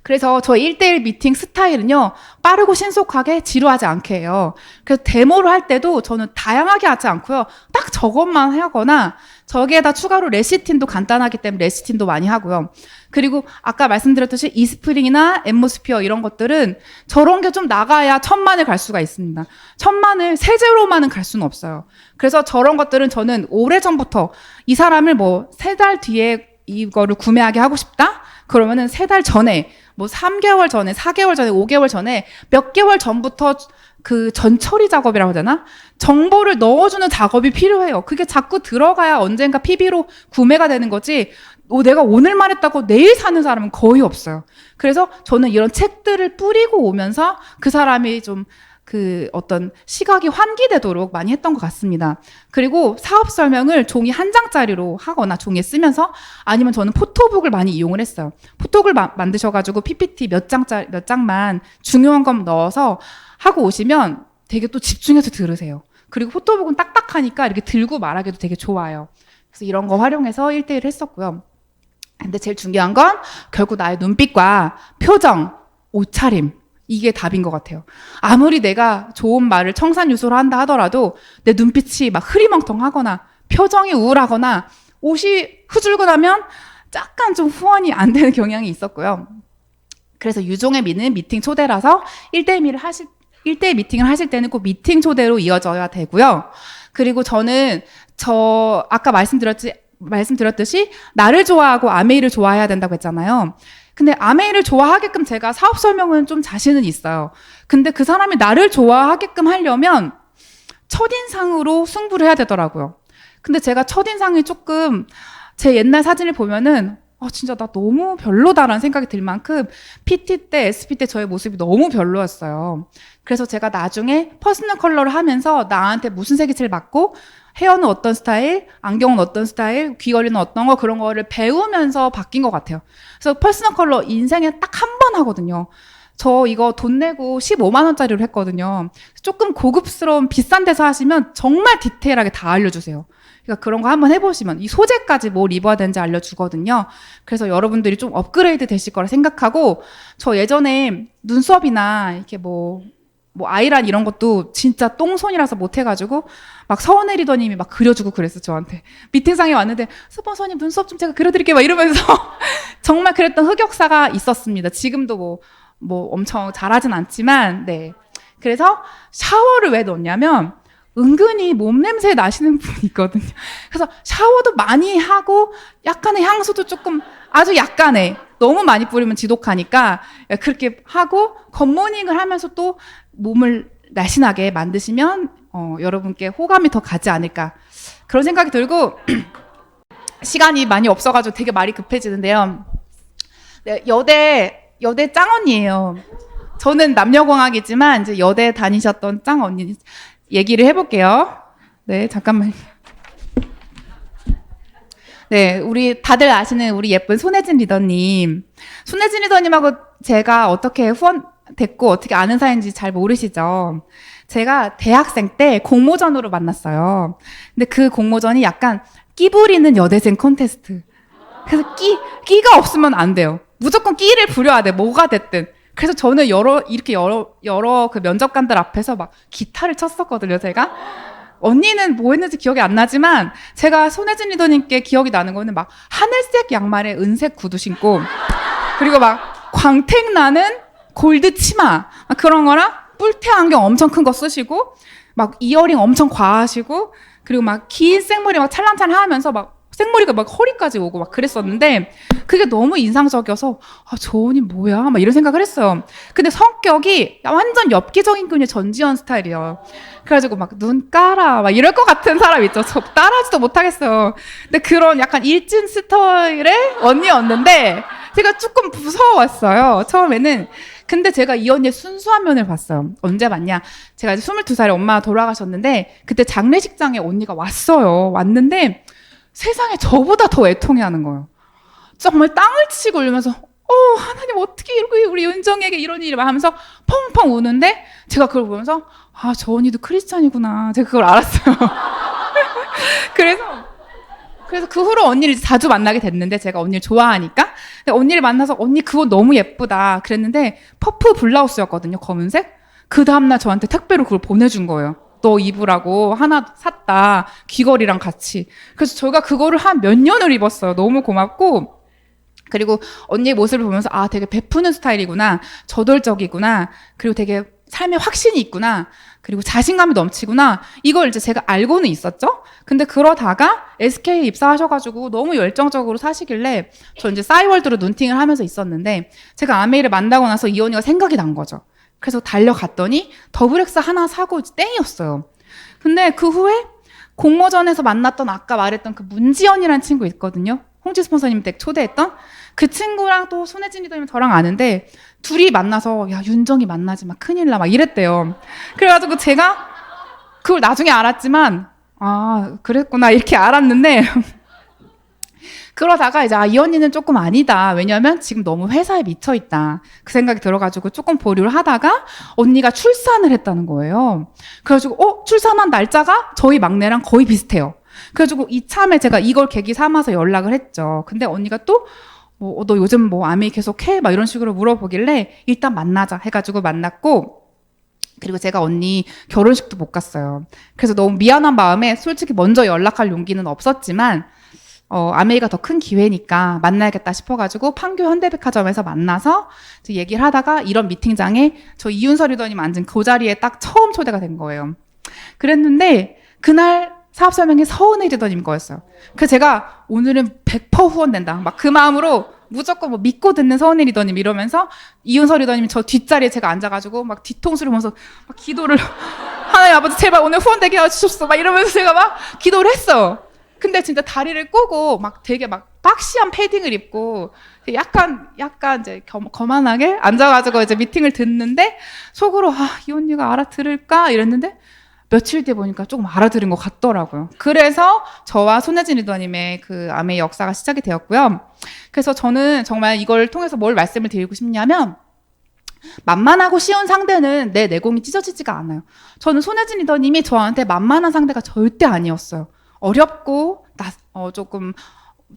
그래서 저 1대1 미팅 스타일은요, 빠르고 신속하게 지루하지 않게 해요. 그래서 데모를 할 때도 저는 다양하게 하지 않고요, 딱 저것만 하거나 저기에다 추가로 레시틴도 간단하기 때문에 레시틴도 많이 하고요. 그리고 아까 말씀드렸듯이 이스프링이나 엠모스피어 이런 것들은 저런 게 좀 나가야 1000만을 갈 수가 있습니다. 1000만을 세제로만은 갈 수는 없어요. 그래서 저런 것들은 저는 오래전부터 이 사람을 뭐 3달 뒤에 이거를 구매하게 하고 싶다? 그러면은 3달 전에, 뭐 3개월 전에, 4개월 전에, 5개월 전에, 몇 개월 전부터 그 전처리 작업이라고 해야 되나? 정보를 넣어주는 작업이 필요해요. 그게 자꾸 들어가야 언젠가 PB로 구매가 되는 거지, 내가 오늘 말했다고 내일 사는 사람은 거의 없어요. 그래서 저는 이런 책들을 뿌리고 오면서 그 사람이 좀 그 어떤 시각이 환기되도록 많이 했던 것 같습니다. 그리고 사업 설명을 종이 한 장짜리로 하거나 종이에 쓰면서, 아니면 저는 포토북을 많이 이용을 했어요. 포토북을 만드셔가지고 PPT 몇 장만 중요한 것 넣어서 하고 오시면 되게 또 집중해서 들으세요. 그리고 포토북은 딱딱하니까 이렇게 들고 말하기도 되게 좋아요. 그래서 이런 거 활용해서 1대1 했었고요. 근데 제일 중요한 건 결국 나의 눈빛과 표정, 옷차림, 이게 답인 것 같아요. 아무리 내가 좋은 말을 청산유수로 한다 하더라도 내 눈빛이 막 흐리멍텅하거나 표정이 우울하거나 옷이 후줄근하면 약간 좀 후원이 안 되는 경향이 있었고요. 그래서 유종의 미는 미팅 초대라서 1대1 미팅을 하실 때는 꼭 미팅 초대로 이어져야 되고요. 그리고 저는 아까 말씀드렸듯이 나를 좋아하고 아메이를 좋아해야 된다고 했잖아요. 근데 아메이를 좋아하게끔 제가 사업 설명은 좀 자신은 있어요. 근데 그 사람이 나를 좋아하게끔 하려면 첫인상으로 승부를 해야 되더라고요. 근데 제가 첫인상이 조금 제 옛날 사진을 보면은 진짜 나 너무 별로다라는 생각이 들 만큼 PT 때, SP 때 저의 모습이 너무 별로였어요. 그래서 제가 나중에 퍼스널 컬러를 하면서 나한테 무슨 색이 제일 맞고 헤어는 어떤 스타일, 안경은 어떤 스타일, 귀걸이는 어떤 거 그런 거를 배우면서 바뀐 것 같아요. 그래서 퍼스널 컬러 인생에 딱 한 번 하거든요. 저 이거 돈 내고 15만 원짜리로 했거든요. 조금 고급스러운 비싼 데서 하시면 정말 디테일하게 다 알려주세요. 그러니까 그런 거 한번 해보시면 이 소재까지 뭘 입어야 되는지 알려주거든요. 그래서 여러분들이 좀 업그레이드 되실 거라 생각하고 저 예전에 눈썹이나 이렇게 뭐 아이란 이런 것도 진짜 똥손이라서 못해가지고 막 서원혜리더님이 막 그려주고 그랬어 저한테. 미팅상에 왔는데 스폰서님 눈썹 좀 제가 그려드릴게요 막 이러면서 정말 그랬던 흑역사가 있었습니다. 지금도 뭐 엄청 잘하진 않지만 네. 그래서 샤워를 왜 넣냐면 은근히 몸 냄새 나시는 분이 있거든요. 그래서 샤워도 많이 하고 약간의 향수도 조금 아주 약간의 너무 많이 뿌리면 지독하니까 그렇게 하고 겉모닝을 하면서 또 몸을 날씬하게 만드시면 여러분께 호감이 더 가지 않을까 그런 생각이 들고 시간이 많이 없어가지고 되게 말이 급해지는데요. 네, 여대 짱언니예요. 저는 남녀공학이지만 이제 여대 다니셨던 짱언니 얘기를 해볼게요. 네, 잠깐만요. 네, 우리 다들 아시는 우리 예쁜 손혜진 리더님. 손혜진 리더님하고 제가 어떻게 후원 됐고 어떻게 아는 사이인지 잘 모르시죠? 제가 대학생 때 공모전으로 만났어요. 근데 그 공모전이 약간 끼 부리는 여대생 콘테스트. 그래서 끼가 없으면 안 돼요. 무조건 끼를 부려야 돼. 뭐가 됐든. 그래서 저는 여러 그 면접관들 앞에서 막 기타를 쳤었거든요, 제가. 언니는 뭐 했는지 기억이 안 나지만 제가 손혜진 리더님께 기억이 나는 거는 막 하늘색 양말에 은색 구두 신고 그리고 막 광택 나는 골드 치마 그런 거랑 뿔테 안경 엄청 큰 거 쓰시고 막 이어링 엄청 과하시고 그리고 막 긴 생머리 막 찰랑찰랑 하면서 막 생머리가 막 허리까지 오고 막 그랬었는데 그게 너무 인상적이어서 저 언니 뭐야 막 이런 생각을 했어요. 근데 성격이 완전 엽기적인 끈의 전지현 스타일이에요. 그래가지고 막 눈 깔아 막 이럴 것 같은 사람 있죠. 저 따라하지도 못하겠어요. 근데 그런 약간 일진 스타일의 언니였는데 제가 조금 무서웠어요 처음에는. 근데 제가 이 언니의 순수한 면을 봤어요. 언제 봤냐? 제가 이제 22살에 엄마가 돌아가셨는데 그때 장례식장에 언니가 왔어요. 왔는데 세상에 저보다 더 애통해하는 거예요. 정말 땅을 치고 울면서 하나님 어떻게 이렇게 우리 은정이에게 이런 일을 하면서 펑펑 우는데 제가 그걸 보면서 저 언니도 크리스찬이구나. 제가 그걸 알았어요. 그래서 그 후로 언니를 자주 만나게 됐는데 제가 언니를 좋아하니까 언니를 만나서 언니 그거 너무 예쁘다 그랬는데 퍼프 블라우스였거든요. 검은색. 그 다음날 저한테 택배로 그걸 보내준 거예요. 너 입으라고 하나 샀다. 귀걸이랑 같이. 그래서 저희가 그거를 한 몇 년을 입었어요. 너무 고맙고. 그리고 언니의 모습을 보면서 되게 베푸는 스타일이구나. 저돌적이구나. 그리고 되게 삶에 확신이 있구나. 그리고 자신감이 넘치구나. 이걸 이제 제가 알고는 있었죠. 근데 그러다가 SK에 입사하셔가지고 너무 열정적으로 사시길래 저 이제 싸이월드로 눈팅을 하면서 있었는데 제가 아메이를 만나고 나서 이 언니가 생각이 난 거죠. 그래서 달려갔더니 더블엑스 하나 사고 땡이었어요. 근데 그 후에 공모전에서 만났던 아까 말했던 그 문지연이라는 친구 있거든요. 홍지 스폰서님 댁 초대했던 그 친구랑 또 손혜진 리더님 저랑 아는데 둘이 만나서 야 윤정이 만나지 마 큰일 나 막 이랬대요. 그래가지고 제가 그걸 나중에 알았지만 그랬구나 이렇게 알았는데 그러다가 이제 이 언니는 조금 아니다. 왜냐면 지금 너무 회사에 미쳐있다. 그 생각이 들어가지고 조금 보류를 하다가 언니가 출산을 했다는 거예요. 그래가지고 출산한 날짜가 저희 막내랑 거의 비슷해요. 그래가지고 이참에 제가 이걸 계기 삼아서 연락을 했죠. 근데 언니가 또 뭐, 너 요즘 뭐 아메이 계속 해? 막 이런 식으로 물어보길래 일단 만나자 해가지고 만났고, 그리고 제가 언니 결혼식도 못 갔어요. 그래서 너무 미안한 마음에 솔직히 먼저 연락할 용기는 없었지만, 아메이가 더 큰 기회니까 만나야겠다 싶어가지고 판교 현대백화점에서 만나서 얘기를 하다가 이런 미팅장에 저 이윤서 리더님 앉은 그 자리에 딱 처음 초대가 된 거예요. 그랬는데 그날 사업 설명이 서은혜 리더님 거였어요. 그래서 제가 오늘은 100% 후원된다. 막 그 마음으로 무조건 뭐 믿고 듣는 서은혜 리더님 이러면서 이윤서 리더님이 저 뒷자리에 제가 앉아가지고 막 뒤통수를 보면서 막 기도를 하나님 아버지 제발 오늘 후원되게 해주십시오. 막 이러면서 제가 막 기도를 했어요. 근데 진짜 다리를 꼬고 막 되게 막 박시한 패딩을 입고 약간 이제 거만하게 앉아가지고 이제 미팅을 듣는데 속으로 이 언니가 알아들을까 이랬는데 며칠 뒤에 보니까 조금 알아들은 것 같더라고요. 그래서 저와 손혜진 리더님의 그 아메이 역사가 시작이 되었고요. 그래서 저는 정말 이걸 통해서 뭘 말씀을 드리고 싶냐면 만만하고 쉬운 상대는 내 내공이 찢어지지가 않아요. 저는 손혜진 리더님이 저한테 만만한 상대가 절대 아니었어요. 어렵고 조금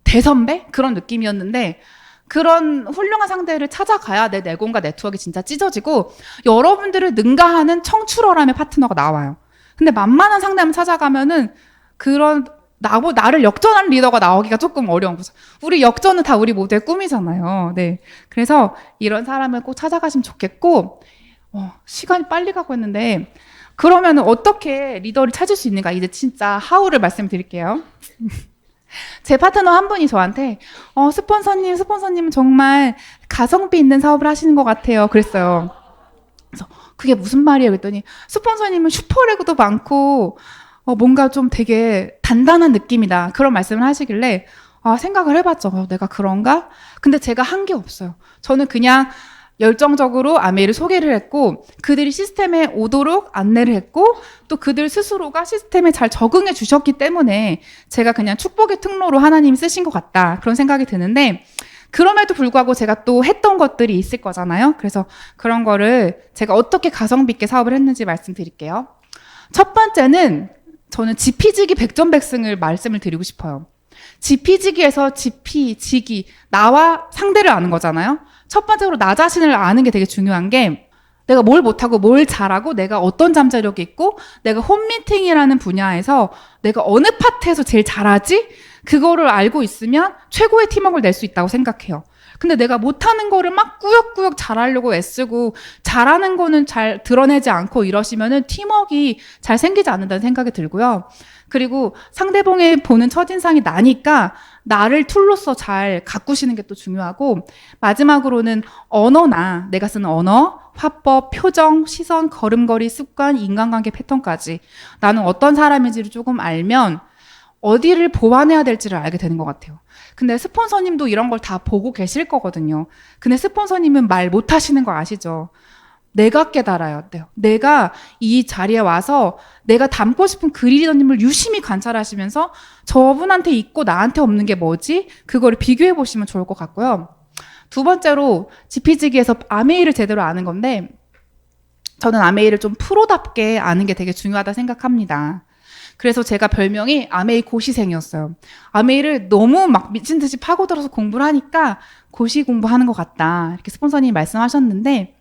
대선배 그런 느낌이었는데 그런 훌륭한 상대를 찾아가야 내 내공과 네트워크가 진짜 찢어지고 여러분들을 능가하는 청출어람의 파트너가 나와요. 근데 만만한 상대만 찾아가면은 그런 나를 역전하는 리더가 나오기가 조금 어려운 거죠. 우리 역전은 다 우리 모두의 꿈이잖아요. 네. 그래서 이런 사람을 꼭 찾아가시면 좋겠고 시간이 빨리 가고 있는데 그러면 어떻게 리더를 찾을 수 있는가? 이제 진짜 하우를 말씀드릴게요. 제 파트너 한 분이 저한테 스폰서님은 정말 가성비 있는 사업을 하시는 것 같아요. 그랬어요. 그래서 그게 무슨 말이에요? 그랬더니 스폰서님은 슈퍼레그도 많고 뭔가 좀 되게 단단한 느낌이다. 그런 말씀을 하시길래 생각을 해봤죠. 내가 그런가? 근데 제가 한 게 없어요. 저는 그냥 열정적으로 아메이를 소개를 했고 그들이 시스템에 오도록 안내를 했고 또 그들 스스로가 시스템에 잘 적응해 주셨기 때문에 제가 그냥 축복의 통로로 하나님이 쓰신 것 같다. 그런 생각이 드는데 그럼에도 불구하고 제가 또 했던 것들이 있을 거잖아요. 그래서 그런 거를 제가 어떻게 가성비 있게 사업을 했는지 말씀드릴게요. 첫 번째는 저는 지피지기 백전백승을 말씀을 드리고 싶어요. 지피지기에서 지피지기 나와 상대를 아는 거잖아요. 첫 번째로 나 자신을 아는 게 되게 중요한 게 내가 뭘 못하고 뭘 잘하고 내가 어떤 잠재력이 있고 내가 홈미팅이라는 분야에서 내가 어느 파트에서 제일 잘하지? 그거를 알고 있으면 최고의 팀워크를 낼 수 있다고 생각해요. 근데 내가 못하는 거를 막 꾸역꾸역 잘하려고 애쓰고 잘하는 거는 잘 드러내지 않고 이러시면은 팀워크가 잘 생기지 않는다는 생각이 들고요. 그리고 상대방이 보는 첫인상이 나니까 나를 툴로서 잘 가꾸시는 게 또 중요하고 마지막으로는 언어나 내가 쓰는 언어, 화법, 표정, 시선, 걸음걸이, 습관, 인간관계 패턴까지 나는 어떤 사람인지를 조금 알면 어디를 보완해야 될지를 알게 되는 것 같아요. 근데 스폰서님도 이런 걸 다 보고 계실 거거든요. 근데 스폰서님은 말 못하시는 거 아시죠? 내가 깨달아야 돼요. 내가 이 자리에 와서 내가 닮고 싶은 그 리더님을 유심히 관찰하시면서 저분한테 있고 나한테 없는 게 뭐지? 그거를 비교해 보시면 좋을 것 같고요. 두 번째로 지피지기에서 아메이를 제대로 아는 건데 저는 아메이를 좀 프로답게 아는 게 되게 중요하다 생각합니다. 그래서 제가 별명이 아메이 고시생이었어요. 아메이를 너무 막 미친 듯이 파고들어서 공부를 하니까 고시 공부하는 것 같다. 이렇게 스폰서님이 말씀하셨는데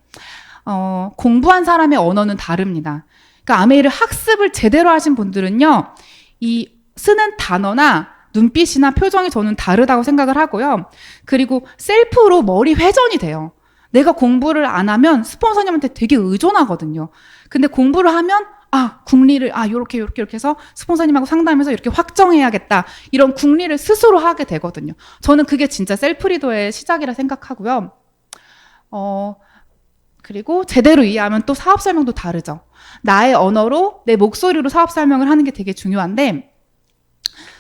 공부한 사람의 언어는 다릅니다. 그러니까 아메이를 학습을 제대로 하신 분들은요, 이 쓰는 단어나 눈빛이나 표정이 저는 다르다고 생각을 하고요. 그리고 셀프로 머리 회전이 돼요. 내가 공부를 안 하면 스폰서님한테 되게 의존하거든요. 근데 공부를 하면 국리를 요렇게 해서 스폰서님하고 상담해서 이렇게 확정해야겠다. 이런 국리를 스스로 하게 되거든요. 저는 그게 진짜 셀프 리더의 시작이라 생각하고요. 그리고 제대로 이해하면 또 사업 설명도 다르죠. 나의 언어로 내 목소리로 사업 설명을 하는 게 되게 중요한데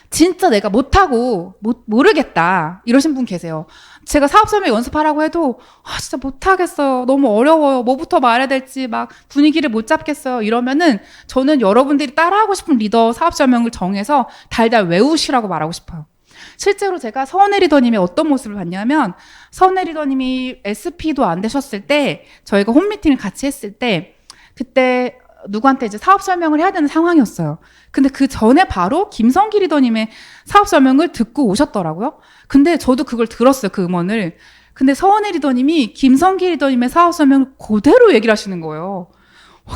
진짜 내가 못하고 모르겠다 이러신 분 계세요. 제가 사업 설명 연습하라고 해도 진짜 못하겠어요. 너무 어려워요. 뭐부터 말해야 될지 막 분위기를 못 잡겠어요. 이러면은 저는 여러분들이 따라하고 싶은 리더 사업 설명을 정해서 달달 외우시라고 말하고 싶어요. 실제로 제가 서은혜 리더님의 어떤 모습을 봤냐면 서은혜 리더님이 SP도 안 되셨을 때 저희가 홈미팅을 같이 했을 때 그때 누구한테 이제 사업 설명을 해야 되는 상황이었어요. 근데 그 전에 바로 김성기 리더님의 사업 설명을 듣고 오셨더라고요. 근데 저도 그걸 들었어요, 그 음원을. 근데 서원희 리더님이 김성기 리더님의 사업 설명을 그대로 얘기를 하시는 거예요.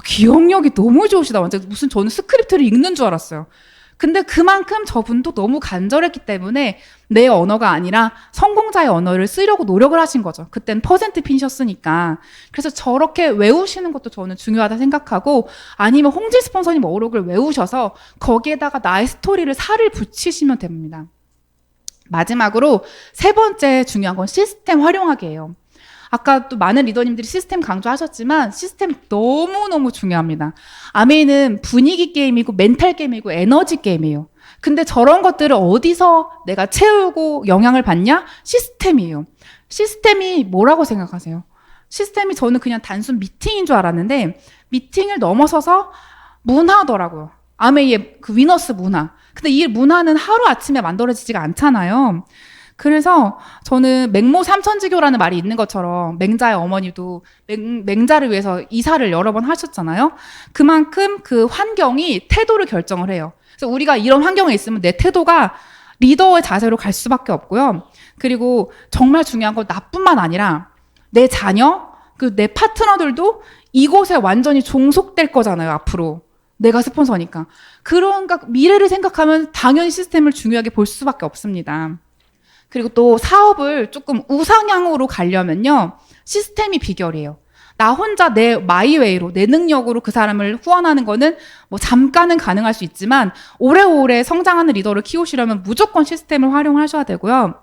기억력이 너무 좋으시다. 완전 무슨 저는 스크립트를 읽는 줄 알았어요. 근데 그만큼 저분도 너무 간절했기 때문에 내 언어가 아니라 성공자의 언어를 쓰려고 노력을 하신 거죠. 그땐 퍼센트 핀이셨으니까. 그래서 저렇게 외우시는 것도 저는 중요하다 생각하고, 아니면 홍지 스폰서님 어록을 외우셔서 거기에다가 나의 스토리를 살을 붙이시면 됩니다. 마지막으로 세 번째 중요한 건 시스템 활용하기예요. 아까 또 많은 리더님들이 시스템 강조하셨지만 시스템 너무너무 중요합니다. 아메이는 분위기 게임이고 멘탈 게임이고 에너지 게임이에요. 근데 저런 것들을 어디서 내가 채우고 영향을 받냐? 시스템이에요. 시스템이 뭐라고 생각하세요? 시스템이 저는 그냥 단순 미팅인 줄 알았는데 미팅을 넘어서서 문화더라고요. 아메이의 그 위너스 문화. 근데 이 문화는 하루아침에 만들어지지가 않잖아요. 그래서 저는 맹모 삼천지교라는 말이 있는 것처럼 맹자의 어머니도 맹자를 위해서 이사를 여러 번 하셨잖아요. 그만큼 그 환경이 태도를 결정을 해요. 그래서 우리가 이런 환경에 있으면 내 태도가 리더의 자세로 갈 수밖에 없고요. 그리고 정말 중요한 건 나뿐만 아니라 내 자녀, 그 내 파트너들도 이곳에 완전히 종속될 거잖아요, 앞으로. 내가 스폰서니까. 그런가 미래를 생각하면 당연히 시스템을 중요하게 볼 수밖에 없습니다. 그리고 또 사업을 조금 우상향으로 가려면요, 시스템이 비결이에요. 나 혼자 내 마이웨이로, 내 능력으로 그 사람을 후원하는 거는 뭐 잠깐은 가능할 수 있지만 오래오래 성장하는 리더를 키우시려면 무조건 시스템을 활용하셔야 되고요.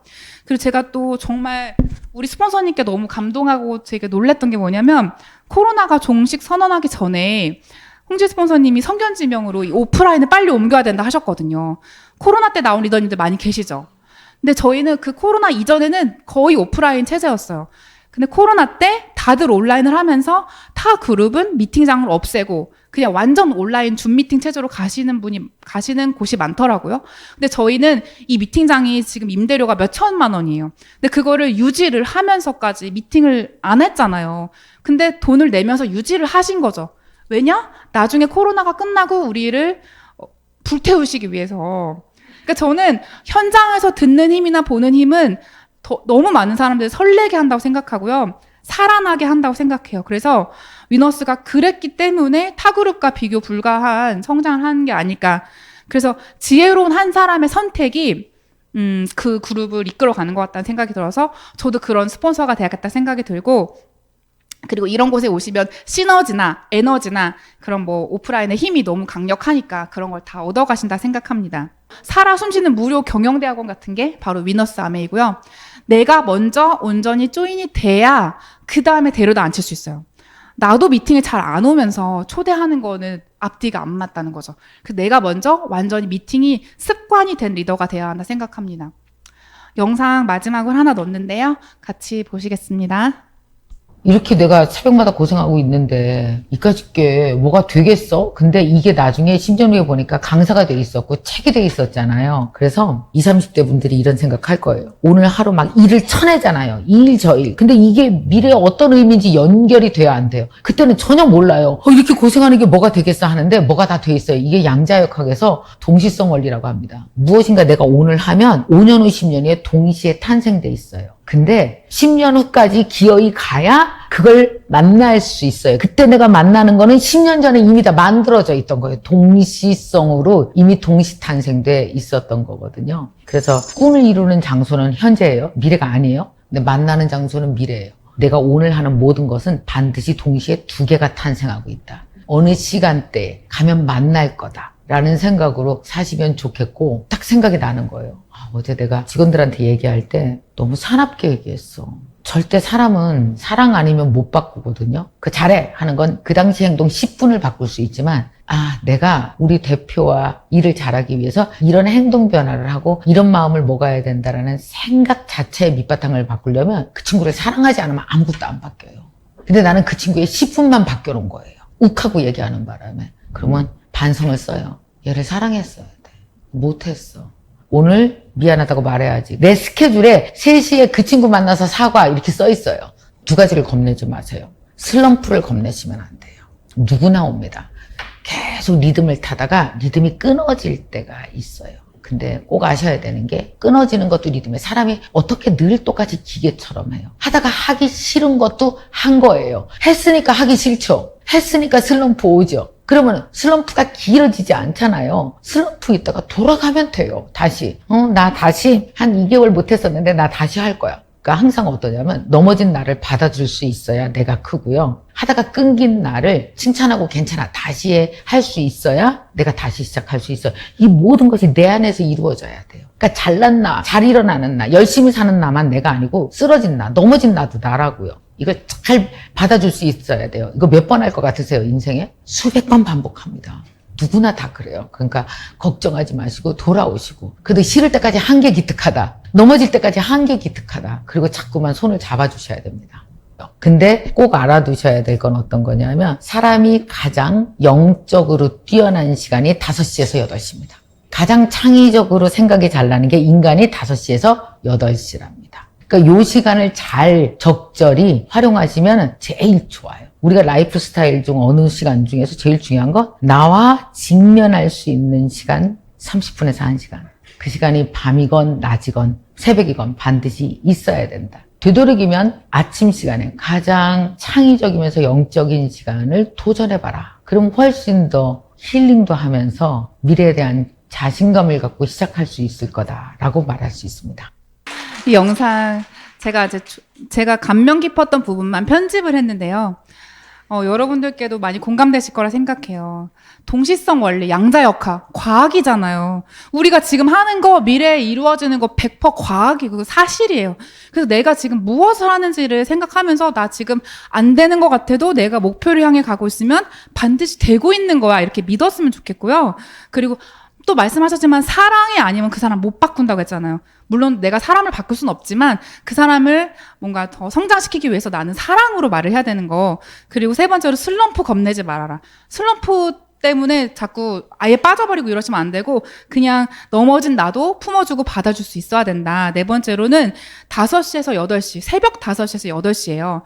그리고 제가 또 정말 우리 스폰서님께 너무 감동하고 되게 놀랬던 게 뭐냐면, 코로나가 종식 선언하기 전에 홍지 스폰서님이 성견지명으로 이 오프라인을 빨리 옮겨야 된다 하셨거든요. 코로나 때 나온 리더님들 많이 계시죠? 근데 저희는 그 코로나 이전에는 거의 오프라인 체제였어요. 근데 코로나 때 다들 온라인을 하면서 타 그룹은 미팅장을 없애고 그냥 완전 온라인 줌 미팅 체제로 가시는 곳이 많더라고요. 근데 저희는 이 미팅장이 지금 임대료가 몇 천만 원이에요. 근데 그거를 유지를 하면서까지 미팅을 안 했잖아요. 근데 돈을 내면서 유지를 하신 거죠. 왜냐? 나중에 코로나가 끝나고 우리를 불태우시기 위해서. 그러니까 저는 현장에서 듣는 힘이나 보는 힘은 너무 많은 사람들을 설레게 한다고 생각하고요. 살아나게 한다고 생각해요. 그래서 위너스가 그랬기 때문에 타그룹과 비교 불가한 성장을 하는 게 아닐까. 그래서 지혜로운 한 사람의 선택이 그 그룹을 이끌어가는 것 같다는 생각이 들어서 저도 그런 스폰서가 돼야겠다 생각이 들고, 그리고 이런 곳에 오시면 시너지나 에너지나 그런 뭐 오프라인의 힘이 너무 강력하니까 그런 걸 다 얻어가신다 생각합니다. 살아 숨쉬는 무료 경영대학원 같은 게 바로 위너스 아메이고요. 내가 먼저 온전히 조인이 돼야 그 다음에 데려다 앉힐 수 있어요. 나도 미팅에 잘 안 오면서 초대하는 거는 앞뒤가 안 맞다는 거죠. 그래서 내가 먼저 완전히 미팅이 습관이 된 리더가 돼야 한다 생각합니다. 영상 마지막으로 하나 넣었는데요. 같이 보시겠습니다. 이렇게 내가 새벽마다 고생하고 있는데 이까짓 게 뭐가 되겠어? 근데 이게 나중에 심정리에 보니까 강사가 돼 있었고 책이 돼 있었잖아요. 그래서 20, 30대 분들이 이런 생각할 거예요. 오늘 하루 막 일을 쳐내잖아요. 이 일 저 일. 근데 이게 미래에 어떤 의미인지 연결이 돼야 안 돼요. 그때는 전혀 몰라요. 이렇게 고생하는 게 뭐가 되겠어 하는데 뭐가 다 돼 있어요. 이게 양자역학에서 동시성 원리라고 합니다. 무엇인가 내가 오늘 하면 5년 후 10년 후에 동시에 탄생돼 있어요. 근데 10년 후까지 기어이 가야 그걸 만날 수 있어요. 그때 내가 만나는 거는 10년 전에 이미 다 만들어져 있던 거예요. 동시성으로 이미 동시 탄생돼 있었던 거거든요. 그래서 꿈을 이루는 장소는 현재예요. 미래가 아니에요. 근데 만나는 장소는 미래예요. 내가 오늘 하는 모든 것은 반드시 동시에 두 개가 탄생하고 있다. 어느 시간대에 가면 만날 거다 라는 생각으로 사시면 좋겠고, 딱 생각이 나는 거예요. 어제 내가 직원들한테 얘기할 때 너무 사납게 얘기했어. 절대 사람은 사랑 아니면 못 바꾸거든요. 그 잘해 하는 건 그 당시 행동 10분을 바꿀 수 있지만, 내가 우리 대표와 일을 잘하기 위해서 이런 행동 변화를 하고 이런 마음을 먹어야 된다라는 생각 자체의 밑바탕을 바꾸려면 그 친구를 사랑하지 않으면 아무것도 안 바뀌어요. 근데 나는 그 친구의 10분만 바뀌어놓은 거예요. 욱하고 얘기하는 바람에. 그러면 반성을 써요. 얘를 사랑했어야 돼. 못했어. 오늘 미안하다고 말해야지. 내 스케줄에 3시에 그 친구 만나서 사과 이렇게 써 있어요. 두 가지를 겁내지 마세요. 슬럼프를 겁내시면 안 돼요. 누구나 옵니다. 계속 리듬을 타다가 리듬이 끊어질 때가 있어요. 근데 꼭 아셔야 되는 게 끊어지는 것도 리듬에 사람이 어떻게 늘 똑같이 기계처럼 해요. 하다가 하기 싫은 것도 한 거예요. 했으니까 하기 싫죠. 했으니까 슬럼프 오죠. 그러면 슬럼프가 길어지지 않잖아요. 슬럼프 있다가 돌아가면 돼요. 다시. 나 다시 한 2개월 못했었는데 나 다시 할 거야. 그러니까 항상 어떠냐면 넘어진 나를 받아줄 수 있어야 내가 크고요. 하다가 끊긴 나를 칭찬하고 괜찮아. 다시 할 수 있어야 내가 다시 시작할 수 있어요. 이 모든 것이 내 안에서 이루어져야 돼요. 그러니까 잘난 나, 잘 일어나는 나, 열심히 사는 나만 내가 아니고 쓰러진 나, 넘어진 나도 나라고요. 이걸 잘 받아줄 수 있어야 돼요. 이거 몇 번 할 것 같으세요, 인생에? 수백 번 반복합니다. 누구나 다 그래요. 그러니까 걱정하지 마시고 돌아오시고. 그래도 싫을 때까지 한계 기특하다. 넘어질 때까지 한계 기특하다. 그리고 자꾸만 손을 잡아주셔야 됩니다. 근데 꼭 알아두셔야 될 건 어떤 거냐면 사람이 가장 영적으로 뛰어난 시간이 5시에서 8시입니다. 가장 창의적으로 생각이 잘 나는 게 인간이 5시에서 8시랍니다. 그러니까 요 시간을 잘 적절히 활용하시면 제일 좋아요. 우리가 라이프 스타일 중 어느 시간 중에서 제일 중요한 건 나와 직면할 수 있는 시간 30분에서 1시간. 그 시간이 밤이건 낮이건 새벽이건 반드시 있어야 된다. 되도록이면 아침 시간에 가장 창의적이면서 영적인 시간을 도전해봐라. 그럼 훨씬 더 힐링도 하면서 미래에 대한 자신감을 갖고 시작할 수 있을 거다라고 말할 수 있습니다. 이 영상 제가 감명 깊었던 부분만 편집을 했는데요. 여러분들께도 많이 공감되실 거라 생각해요. 동시성 원리, 양자역학, 과학이잖아요. 우리가 지금 하는 거, 미래에 이루어지는 거 100% 과학이고 사실이에요. 그래서 내가 지금 무엇을 하는지를 생각하면서 나 지금 안 되는 것 같아도 내가 목표를 향해 가고 있으면 반드시 되고 있는 거야. 이렇게 믿었으면 좋겠고요. 그리고 또 말씀하셨지만 사랑이 아니면 그 사람 못 바꾼다고 했잖아요. 물론 내가 사람을 바꿀 수는 없지만 그 사람을 뭔가 더 성장시키기 위해서 나는 사랑으로 말을 해야 되는 거. 그리고 세 번째로 슬럼프 겁내지 말아라. 슬럼프 때문에 자꾸 아예 빠져버리고 이러시면 안 되고 그냥 넘어진 나도 품어주고 받아줄 수 있어야 된다. 네 번째로는 5시에서 8시, 새벽 5시에서 8시예요.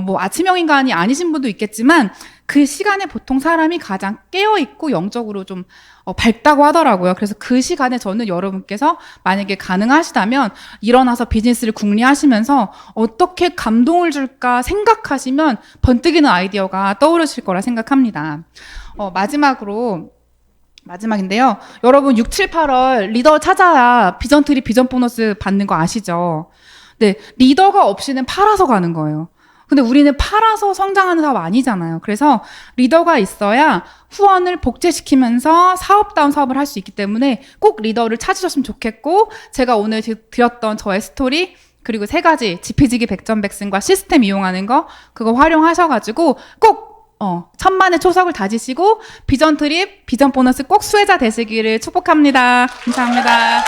뭐 아침형 인간이 아니신 분도 있겠지만 그 시간에 보통 사람이 가장 깨어있고 영적으로 좀 밝다고 하더라고요. 그래서 그 시간에 저는 여러분께서 만약에 가능하시다면 일어나서 비즈니스를 궁리하시면서 어떻게 감동을 줄까 생각하시면 번뜩이는 아이디어가 떠오르실 거라 생각합니다. 마지막인데요. 여러분 6, 7, 8월 리더 찾아야 비전 트리 비전 보너스 받는 거 아시죠? 네, 리더가 없이는 팔아서 가는 거예요. 근데 우리는 팔아서 성장하는 사업 아니잖아요. 그래서 리더가 있어야 후원을 복제시키면서 사업다운 사업을 할 수 있기 때문에 꼭 리더를 찾으셨으면 좋겠고 제가 오늘 드렸던 저의 스토리 그리고 3가지 지피지기 백전백승과 시스템 이용하는 거 그거 활용하셔가지고 꼭 천만의 초석을 다지시고 비전 트립, 비전 보너스 꼭 수혜자 되시기를 축복합니다. 감사합니다.